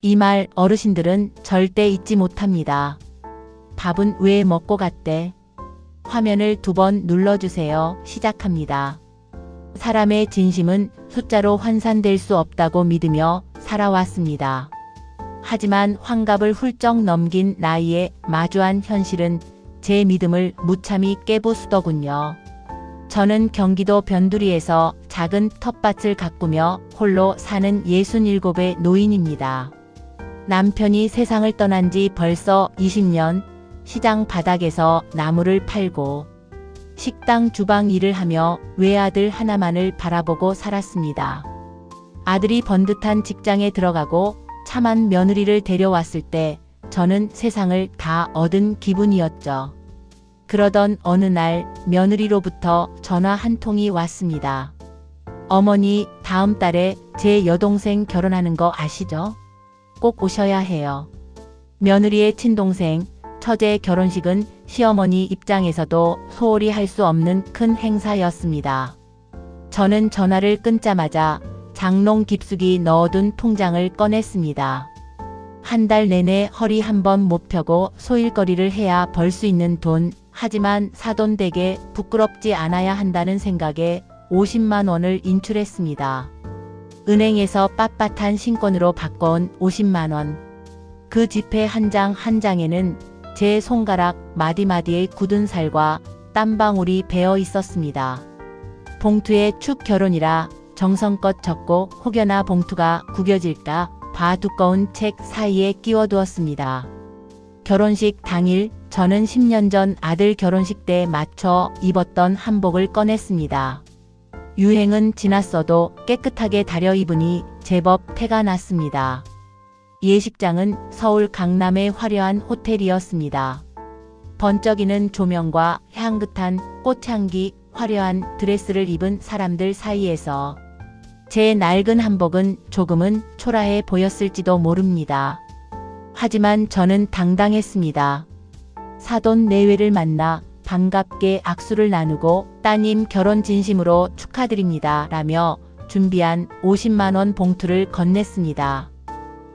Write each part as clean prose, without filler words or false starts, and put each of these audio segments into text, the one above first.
이 말 어르신들은 절대 잊지 못합니다. 밥은 왜 먹고 갔대? 화면을 2번 눌러주세요. 시작합니다. 사람의 진심은 숫자로 환산될 수 없다고 믿으며 살아왔습니다. 하지만 환갑을 훌쩍 넘긴 나이에 마주한 현실은 제 믿음을 무참히 깨부수더군요. 저는 경기도 변두리에서 작은 텃밭을 가꾸며 홀로 사는 67의 노인입니다. 남편이 세상을 떠난 지 벌써 20년, 시장 바닥에서 나무를 팔고 식당 주방 일을 하며 외아들 하나만을 바라보고 살았습니다. 아들이 번듯한 직장에 들어가고 참한 며느리를 데려왔을 때 저는 세상을 다 얻은 기분이었죠. 그러던 어느 날 며느리로부터 전화 한 통이 왔습니다. 어머니, 다음 달에 제 여동생 결혼하는 거 아시죠? 꼭 오셔야 해요. 며느리의 친동생, 처제 결혼식은 시어머니 입장에서도 소홀히 할 수 없는 큰 행사였습니다. 저는 전화를 끊자마자 장롱 깊숙이 넣어둔 통장을 꺼냈습니다. 한 달 내내 허리 한번 못 펴고 소일거리를 해야 벌 수 있는 돈, 하지만 사돈댁에 부끄럽지 않아야 한다는 생각에 50만 원을 인출했습니다. 은행에서 빳빳한 신권으로 바꿔온 50만 원. 그 지폐 한 장 한 장에는 제 손가락 마디마디의 굳은 살과 땀방울이 배어 있었습니다. 봉투에 축 결혼이라 정성껏 적고 혹여나 봉투가 구겨질까 봐 두꺼운 책 사이에 끼워두었습니다. 결혼식 당일 저는 10년 전 아들 결혼식 때 맞춰 입었던 한복을 꺼냈습니다. 유행은 지났어도 깨끗하게 다려 입으니 제법 태가 났습니다. 예식장은 서울 강남의 화려한 호텔이었습니다. 번쩍이는 조명과 향긋한 꽃향기, 화려한 드레스를 입은 사람들 사이에서 제 낡은 한복은 조금은 초라해 보였을지도 모릅니다. 하지만 저는 당당했습니다. 사돈 내외를 만나 반갑게 악수를 나누고 따님 결혼 진심으로 축하드립니다 라며 준비한 50만 원 봉투를 건넸습니다.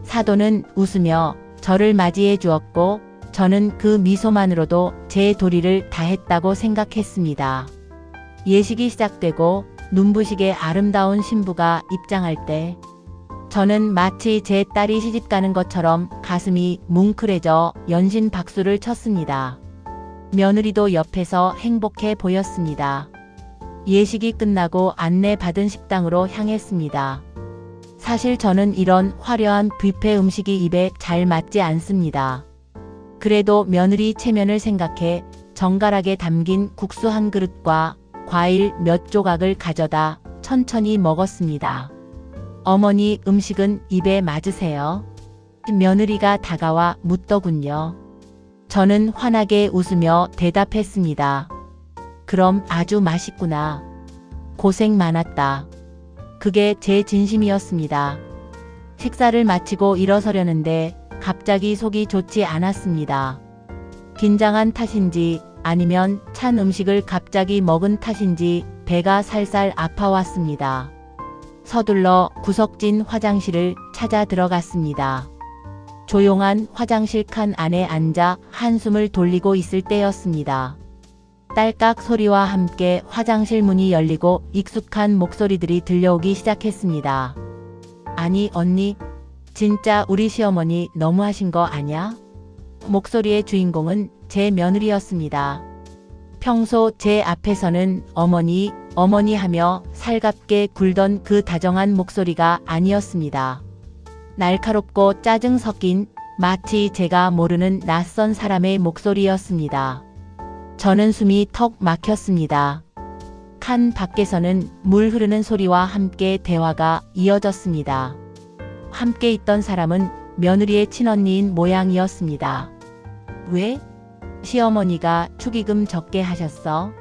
사돈은 웃으며 저를 맞이해 주었고 저는 그 미소만으로도 제 도리를 다했다고 생각했습니다. 예식이 시작되고 눈부시게 아름다운 신부가 입장할 때 저는 마치 제 딸이 시집가는 것처럼 가슴이 뭉클해져 연신 박수를 쳤습니다. 며느리도 옆에서 행복해 보였습니다. 예식이 끝나고 안내받은 식당으로 향했습니다. 사실 저는 이런 화려한 뷔페 음식이 입에 잘 맞지 않습니다. 그래도 며느리 체면을 생각해 정갈하게 담긴 국수 한 그릇과 과일 몇 조각을 가져다 천천히 먹었습니다. 어머니, 음식은 입에 맞으세요? 며느리가 다가와 묻더군요. 저는 환하게 웃으며 대답했습니다. 그럼 아주 맛있구나. 고생 많았다. 그게 제 진심이었습니다. 식사를 마치고 일어서려는데 갑자기 속이 좋지 않았습니다. 긴장한 탓인지 아니면 찬 음식을 갑자기 먹은 탓인지 배가 살살 아파왔습니다. 서둘러 구석진 화장실을 찾아 들어갔습니다. 조용한 화장실 칸 안에 앉아 한숨을 돌리고 있을 때였습니다. 딸깍 소리와 함께 화장실 문이 열리고 익숙한 목소리들이 들려오기 시작했습니다. 아니 언니, 진짜 우리 시어머니 너무하신 거 아냐? 목소리의 주인공은 제 며느리였습니다. 평소 제 앞에서는 어머니, 어머니 하며 살갑게 굴던 그 다정한 목소리가 아니었습니다. 날카롭고 짜증 섞인 마치 제가 모르는 낯선 사람의 목소리였습니다. 저는 숨이 턱 막혔습니다. 칸 밖에서는 물 흐르는 소리와 함께 대화가 이어졌습니다. 함께 있던 사람은 며느리의 친언니인 모양이었습니다. 왜? 시어머니가 축의금 적게 하셨어?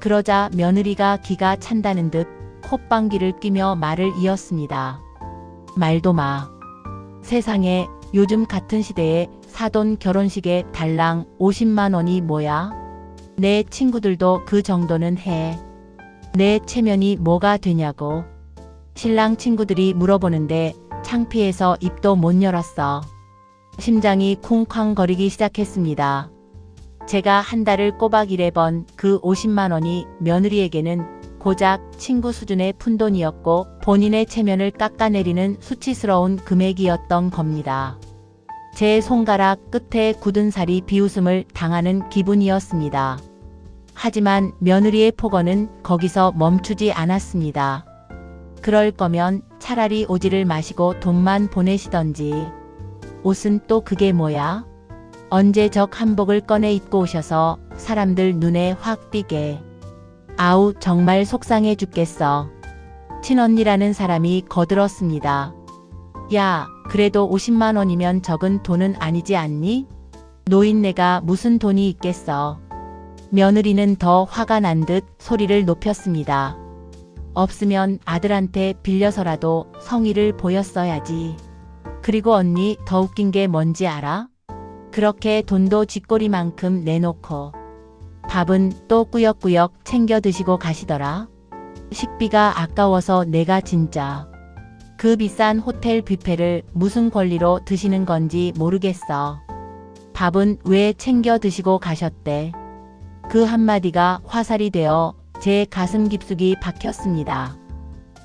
그러자 며느리가 기가 찬다는 듯 콧방귀를 뀌며 말을 이었습니다. 말도 마. 세상에 요즘 같은 시대에 사돈 결혼식에 달랑 50만 원이 뭐야? 내 친구들도 그 정도는 해. 내 체면이 뭐가 되냐고. 신랑 친구들이 물어보는데 창피해서 입도 못 열었어. 심장이 쿵쾅거리기 시작했습니다. 제가 한 달을 꼬박 일해번 그 50만 원이 며느리에게는 고작 친구 수준의 푼돈이었고 본인의 체면을 깎아내리는 수치스러운 금액이었던 겁니다. 제 손가락 끝에 굳은 살이 비웃음을 당하는 기분이었습니다. 하지만 며느리의 폭언은 거기서 멈추지 않았습니다. 그럴 거면 차라리 오지를 마시고 돈만 보내시던지. 옷은 또 그게 뭐야? 언제 적 한복을 꺼내 입고 오셔서 사람들 눈에 확 띄게. 아우 정말 속상해 죽겠어. 친언니라는 사람이 거들었습니다. 야, 그래도 50만 원이면 적은 돈은 아니지 않니? 노인네가 무슨 돈이 있겠어. 며느리는 더 화가 난 듯 소리를 높였습니다. 없으면 아들한테 빌려서라도 성의를 보였어야지. 그리고 언니 더 웃긴 게 뭔지 알아? 그렇게 돈도 쥐꼬리만큼 내놓고 밥은 또 꾸역꾸역 챙겨 드시고 가시더라. 식비가 아까워서 내가 진짜. 그 비싼 호텔 뷔페를 무슨 권리로 드시는 건지 모르겠어. 밥은 왜 챙겨 드시고 가셨대? 그 한마디가 화살이 되어 제 가슴 깊숙이 박혔습니다.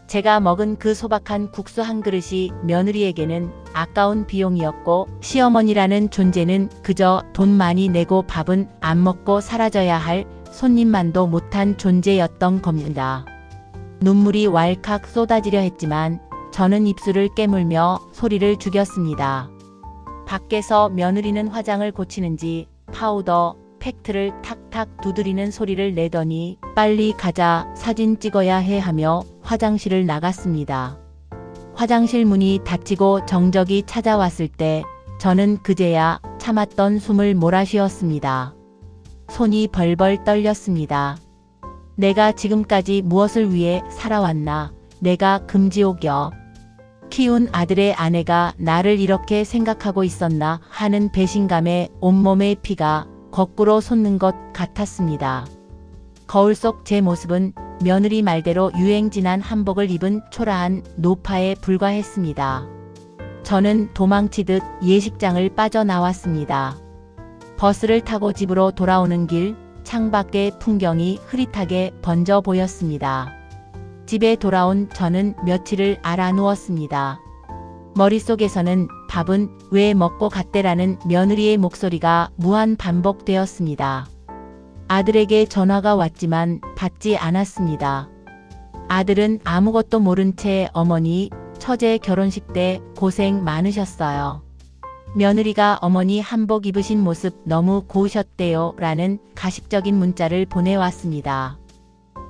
제가 먹은 그 소박한 국수 한 그릇이 며느리에게는 아까운 비용이었고 시어머니라는 존재는 그저 돈 많이 내고 밥은 안 먹고 사라져야 할 손님만도 못한 존재였던 겁니다. 눈물이 왈칵 쏟아지려 했지만 저는 입술을 깨물며 소리를 죽였습니다. 밖에서 며느리는 화장을 고치는지 파우더, 팩트를 탁탁 두드리는 소리를 내더니 빨리 가자, 사진 찍어야 해 하며 화장실을 나갔습니다. 화장실 문이 닫히고 정적이 찾아왔을 때 저는 그제야 참았던 숨을 몰아쉬었습니다. 손이 벌벌 떨렸습니다. 내가 지금까지 무엇을 위해 살아왔나? 내가 금지옥여 키운 아들의 아내가 나를 이렇게 생각하고 있었나 하는 배신감에 온몸의 피가 거꾸로 솟는 것 같았습니다. 거울 속 제 모습은 며느리 말대로 유행 지난 한복을 입은 초라한 노파에 불과했습니다. 저는 도망치듯 예식장을 빠져나왔습니다. 버스를 타고 집으로 돌아오는 길, 창밖의 풍경이 흐릿하게 번져 보였습니다. 집에 돌아온 저는 며칠을 알아누웠습니다. 머릿속에서는 밥은 왜 먹고 갔대라는 며느리의 목소리가 무한 반복되었습니다. 아들에게 전화가 왔지만 받지 않았습니다. 아들은 아무것도 모른 채 어머니, 처제 결혼식 때 고생 많으셨어요. 며느리가 어머니 한복 입으신 모습 너무 고우셨대요 라는 가식적인 문자를 보내왔습니다.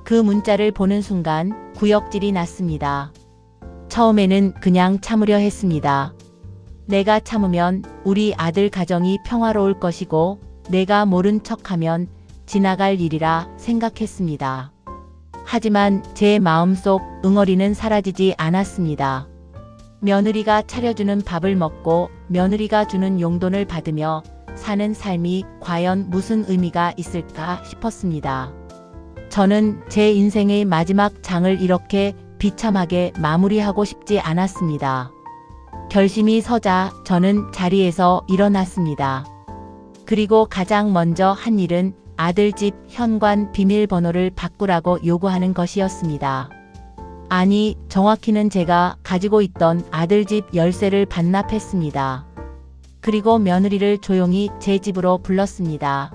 그 문자를 보는 순간 구역질이 났습니다. 처음에는 그냥 참으려 했습니다. 내가 참으면 우리 아들 가정이 평화로울 것이고 내가 모른 척하면 지나갈 일이라 생각했습니다. 하지만 제 마음속 응어리는 사라지지 않았습니다. 며느리가 차려주는 밥을 먹고 며느리가 주는 용돈을 받으며 사는 삶이 과연 무슨 의미가 있을까 싶었습니다. 저는 제 인생의 마지막 장을 이렇게 비참하게 마무리하고 싶지 않았습니다. 결심이 서자 저는 자리에서 일어났습니다. 그리고 가장 먼저 한 일은 아들 집 현관 비밀번호를 바꾸라고 요구하는 것이었습니다. 아니, 정확히는 제가 가지고 있던 아들 집 열쇠를 반납했습니다. 그리고 며느리를 조용히 제 집으로 불렀습니다.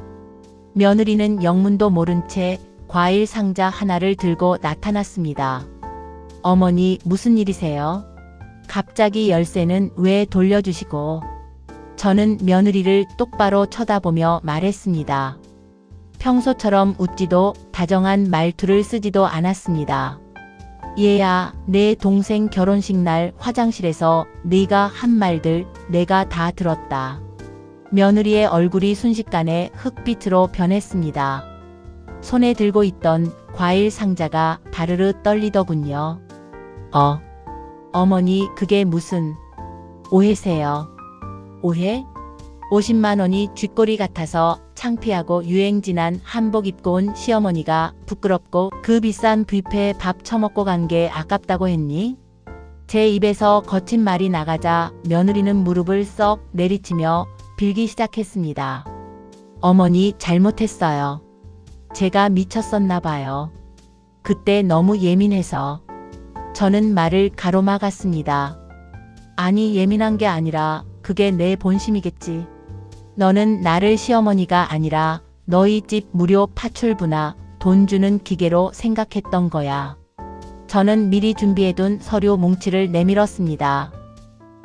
며느리는 영문도 모른 채 과일 상자 하나를 들고 나타났습니다. 어머니, 무슨 일이세요? 갑자기 열쇠는 왜 돌려주시고? 저는 며느리를 똑바로 쳐다보며 말했습니다. 평소처럼 웃지도 다정한 말투를 쓰지도 않았습니다. 얘야, 내 동생 결혼식 날 화장실에서 네가 한 말들 내가 다 들었다. 며느리의 얼굴이 순식간에 흑빛으로 변했습니다. 손에 들고 있던 과일 상자가 바르르 떨리더군요. 어머니, 그게 무슨 오해세요? 오해? 50만 원이 쥐꼬리 같아서 창피하고 유행 지난 한복 입고 온 시어머니가 부끄럽고 그 비싼 뷔페에 밥 처먹고 간 게 아깝다고 했니? 제 입에서 거친 말이 나가자 며느리는 무릎을 썩 내리치며 빌기 시작했습니다. 어머니 잘못했어요. 제가 미쳤었나 봐요. 그때 너무 예민해서. 저는 말을 가로막았습니다. 아니 예민한 게 아니라 그게 내 본심이겠지. 너는 나를 시어머니가 아니라 너희 집 무료 파출부나 돈 주는 기계로 생각했던 거야. 저는 미리 준비해둔 서류 뭉치를 내밀었습니다.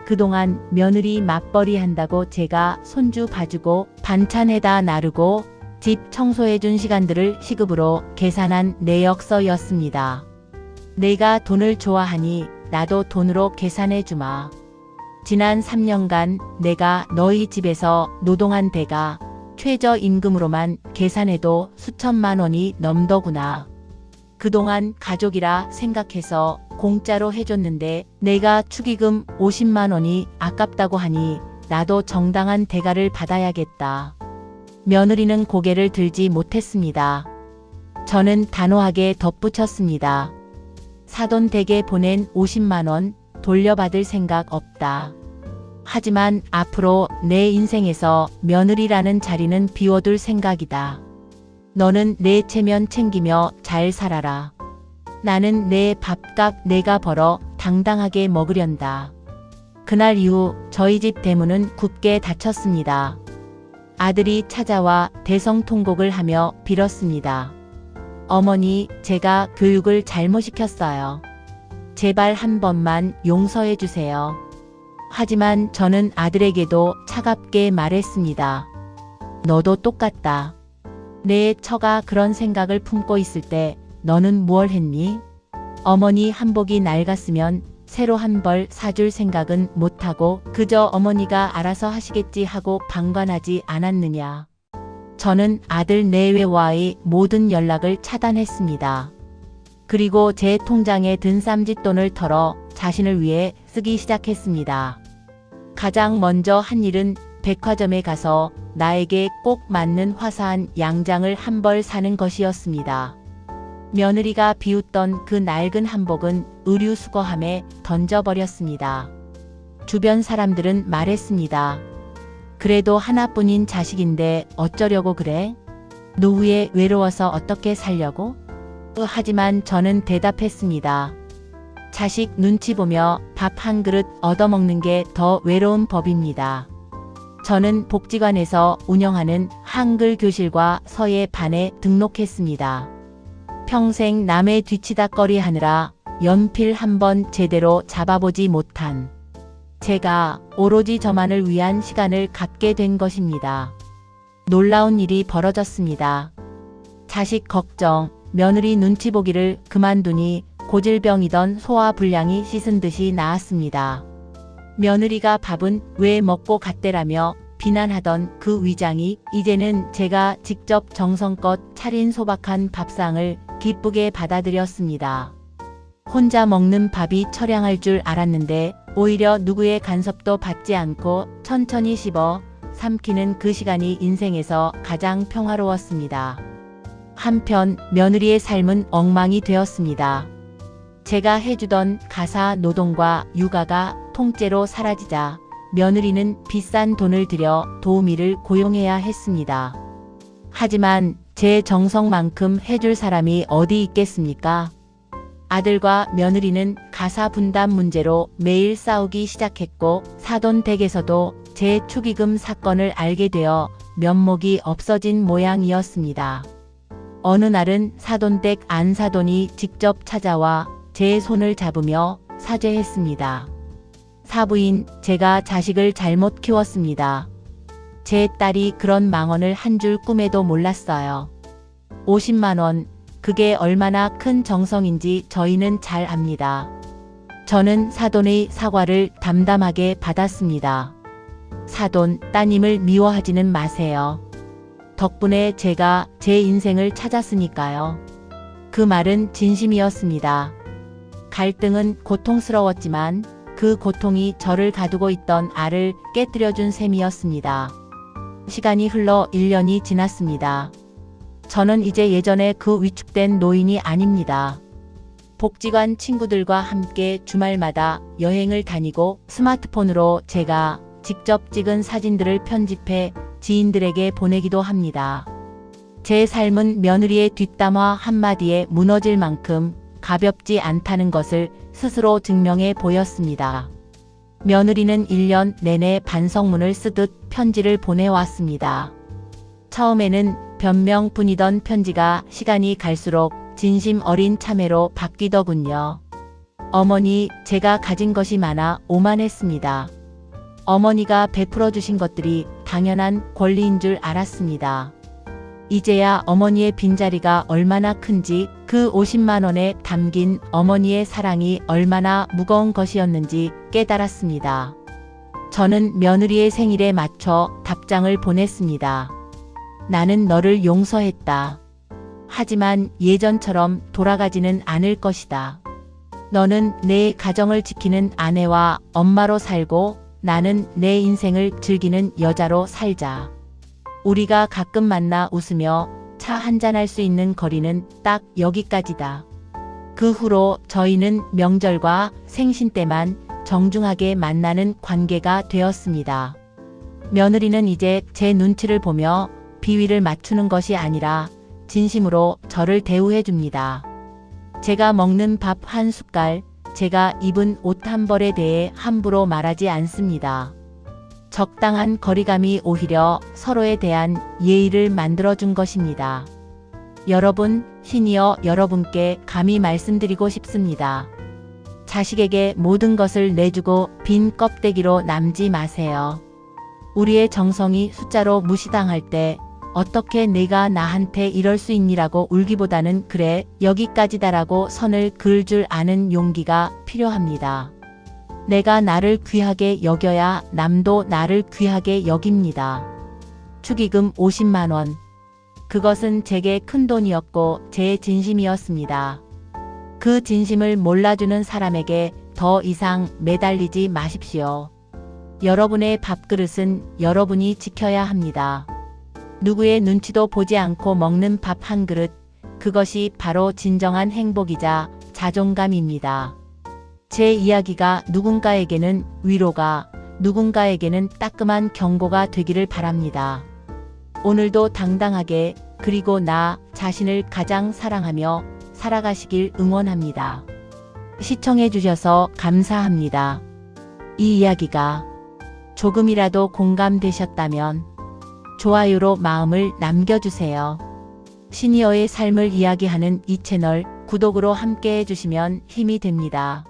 그동안 며느리 맞벌이 한다고 제가 손주 봐주고 반찬해다 나르고 집 청소해준 시간들을 시급으로 계산한 내역서였습니다. 내가 돈을 좋아하니 나도 돈으로 계산해주마. 지난 3년간 내가 너희 집에서 노동한 대가 최저임금으로만 계산해도 수천만 원이 넘더구나. 그동안 가족이라 생각해서 공짜로 해줬는데 내가 축의금 50만 원이 아깝다고 하니 나도 정당한 대가를 받아야겠다. 며느리는 고개를 들지 못했습니다. 저는 단호하게 덧붙였습니다. 사돈 댁에 보낸 50만 원 돌려받을 생각 없다. 하지만 앞으로 내 인생에서 며느리라는 자리는 비워둘 생각이다. 너는 내 체면 챙기며 잘 살아라. 나는 내 밥값 내가 벌어 당당하게 먹으련다. 그날 이후 저희 집 대문은 굳게 닫혔습니다. 아들이 찾아와 대성통곡을 하며 빌었습니다. 어머니, 제가 교육을 잘못 시켰어요. 제발 한 번만 용서해 주세요. 하지만 저는 아들에게도 차갑게 말했습니다. 너도 똑같다. 내 처가 그런 생각을 품고 있을 때 너는 무얼 했니? 어머니 한복이 낡았으면 새로 한 벌 사줄 생각은 못하고 그저 어머니가 알아서 하시겠지 하고 방관하지 않았느냐. 저는 아들 내외와의 모든 연락을 차단했습니다. 그리고 제 통장에 든 쌈짓돈을 털어 자신을 위해 쓰기 시작했습니다. 가장 먼저 한 일은 백화점에 가서 나에게 꼭 맞는 화사한 양장을 한 벌 사는 것이었습니다. 며느리가 비웃던 그 낡은 한복은 의류 수거함에 던져버렸습니다. 주변 사람들은 말했습니다. 그래도 하나뿐인 자식인데 어쩌려고 그래? 노후에 외로워서 어떻게 살려고? 하지만 저는 대답했습니다. 자식 눈치 보며 밥 한 그릇 얻어먹는 게 더 외로운 법입니다. 저는 복지관에서 운영하는 한글 교실과 서예 반에 등록했습니다. 평생 남의 뒤치다꺼리 하느라 연필 한 번 제대로 잡아보지 못한 제가 오로지 저만을 위한 시간을 갖게 된 것입니다. 놀라운 일이 벌어졌습니다. 자식 걱정, 며느리 눈치 보기를 그만두니 고질병이던 소화불량이 씻은 듯이 나았습니다. 며느리가 밥은 왜 먹고 갔대라며 비난하던 그 위장이 이제는 제가 직접 정성껏 차린 소박한 밥상을 기쁘게 받아들였습니다. 혼자 먹는 밥이 처량할 줄 알았는데 오히려 누구의 간섭도 받지 않고 천천히 씹어 삼키는 그 시간이 인생에서 가장 평화로웠습니다. 한편 며느리의 삶은 엉망이 되었습니다. 제가 해주던 가사 노동과 육아가 통째로 사라지자 며느리는 비싼 돈을 들여 도우미를 고용해야 했습니다. 하지만 제 정성만큼 해줄 사람이 어디 있겠습니까? 아들과 며느리는 가사 분담 문제로 매일 싸우기 시작했고 사돈 댁에서도 제 축의금 사건을 알게 되어 면목이 없어진 모양이었습니다. 어느 날은 사돈 댁 안사돈이 직접 찾아와 제 손을 잡으며 사죄했습니다. 사부인, 제가 자식을 잘못 키웠습니다. 제 딸이 그런 망언을 한 줄 꿈에도 몰랐어요. 50만 원, 그게 얼마나 큰 정성인지 저희는 잘 압니다. 저는 사돈의 사과를 담담하게 받았습니다. 사돈, 따님을 미워하지는 마세요. 덕분에 제가 제 인생을 찾았으니까요. 그 말은 진심이었습니다. 갈등은 고통스러웠지만 그 고통이 저를 가두고 있던 알을 깨뜨려준 셈이었습니다. 시간이 흘러 1년이 지났습니다. 저는 이제 예전에 그 위축된 노인이 아닙니다. 복지관 친구들과 함께 주말마다 여행을 다니고 스마트폰으로 제가 직접 찍은 사진들을 편집해 지인들에게 보내기도 합니다. 제 삶은 며느리의 뒷담화 한마디에 무너질 만큼 가볍지 않다는 것을 스스로 증명해 보였습니다. 며느리는 1년 내내 반성문을 쓰듯 편지를 보내왔습니다. 처음에는 변명뿐이던 편지가 시간이 갈수록 진심 어린 참회로 바뀌더군요. 어머니, 제가 가진 것이 많아 오만했습니다. 어머니가 베풀어 주신 것들이 당연한 권리인 줄 알았습니다. 이제야 어머니의 빈자리가 얼마나 큰지, 그 50만 원에 담긴 어머니의 사랑이 얼마나 무거운 것이었는지 깨달았습니다. 저는 며느리의 생일에 맞춰 답장을 보냈습니다. 나는 너를 용서했다. 하지만 예전처럼 돌아가지는 않을 것이다. 너는 내 가정을 지키는 아내와 엄마로 살고 나는 내 인생을 즐기는 여자로 살자. 우리가 가끔 만나 웃으며 차 한잔할 수 있는 거리는 딱 여기까지다. 그 후로 저희는 명절과 생신 때만 정중하게 만나는 관계가 되었습니다. 며느리는 이제 제 눈치를 보며 비위를 맞추는 것이 아니라 진심으로 저를 대우해 줍니다. 제가 먹는 밥 한 숟갈, 제가 입은 옷 한 벌에 대해 함부로 말하지 않습니다. 적당한 거리감이 오히려 서로에 대한 예의를 만들어준 것입니다. 여러분, 시니어 여러분께 감히 말씀드리고 싶습니다. 자식에게 모든 것을 내주고 빈 껍데기로 남지 마세요. 우리의 정성이 숫자로 무시당할 때 어떻게 내가 나한테 이럴 수 있니라고 울기보다는 그래, 여기까지다라고 선을 그을 줄 아는 용기가 필요합니다. 내가 나를 귀하게 여겨야 남도 나를 귀하게 여깁니다. 축의금 50만 원. 그것은 제게 큰 돈이었고 제 진심이었습니다. 그 진심을 몰라주는 사람에게 더 이상 매달리지 마십시오. 여러분의 밥그릇은 여러분이 지켜야 합니다. 누구의 눈치도 보지 않고 먹는 밥 한 그릇, 그것이 바로 진정한 행복이자 자존감입니다. 제 이야기가 누군가에게는 위로가, 누군가에게는 따끔한 경고가 되기를 바랍니다. 오늘도 당당하게, 그리고 나 자신을 가장 사랑하며 살아가시길 응원합니다. 시청해주셔서 감사합니다. 이 이야기가 조금이라도 공감되셨다면 좋아요로 마음을 남겨주세요. 시니어의 삶을 이야기하는 이 채널 구독으로 함께 해주시면 힘이 됩니다.